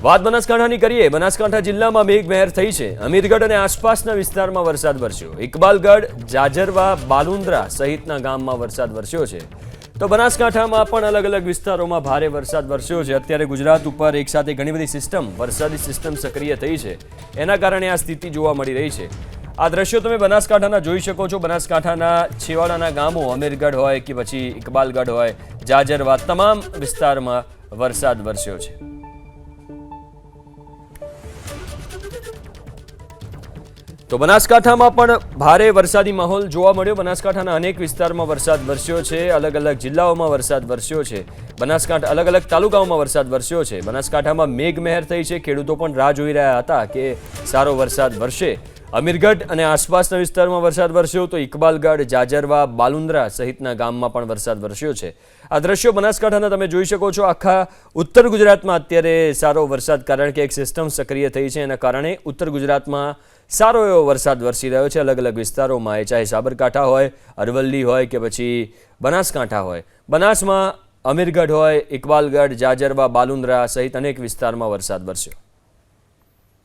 વાત બનાસકાંઠાની કરીએ। બનાસકાંઠા જિલ્લામાં મેઘમહેર થઈ છે। અમીરગઢ અને આસપાસના વિસ્તારમાં વરસાદ વરસ્યો। ઇકબાલગઢ, જાજરવા, બાલુંદ્રા સહિતના ગામમાં વરસાદ વરસ્યો છે। તો બનાસકાંઠામાં પણ અલગ અલગ વિસ્તારોમાં ભારે વરસાદ વરસ્યો છે। અત્યારે ગુજરાત ઉપર એકસાથે ઘણી બધી વરસાદી સિસ્ટમ સક્રિય થઈ છે। એના કારણે આ સ્થિતિ જોવા મળી રહી છે। આ દ્રશ્યો તમે બનાસકાંઠાના જોઈ શકો છો। બનાસકાંઠાના છેવાડાના ગામો અમીરગઢ હોય કે પછી ઇકબાલગઢ હોય, જાજરવા, તમામ વિસ્તારમાં વરસાદ વરસ્યો છે। તો બનાસકાંઠામાં પણ ભારે વરસાદી માહોલ જોવા મળ્યો। બનાસકાંઠાના અનેક વિસ્તારમાં વરસાદ વરસ્યો છે। અલગ અલગ જિલ્લાઓમાં વરસાદ વરસ્યો છે। બનાસકાંઠા અલગ અલગ તાલુકાઓમાં વરસાદ વરસ્યો છે। બનાસકાંઠામાં મેઘમહેર થઈ છે। ખેડૂતો પણ રાહ જોઈ રહ્યા હતા કે સારો વરસાદ વરસે। અમીરગઢ અને આસપાસના વિસ્તારમાં વરસાદ વરસ્યો તો ઇકબાલગઢ, જાજરવા, બાલુંદ્રા સહિતના ગામમાં પણ વરસાદ વરસ્યો છે। આ દ્રશ્યો બનાસકાંઠાના તમે જોઈ શકો છો। આખા ઉત્તર ગુજરાતમાં અત્યારે સારો વરસાદ, કારણ કે એક સિસ્ટમ સક્રિય થઈ છે, એના કારણે ઉત્તર ગુજરાતમાં સારો એવો વરસાદ વરસી રહ્યો છે અલગ અલગ વિસ્તારોમાં। એ ચાહે સાબરકાંઠા હોય, અરવલ્લી હોય કે પછી બનાસકાંઠા હોય। બનાસમાં અમીરગઢ હોય, ઇકબાલગઢ, જાજરવા, બાલુંદ્રા સહિત અનેક વિસ્તારમાં વરસાદ વરસ્યો।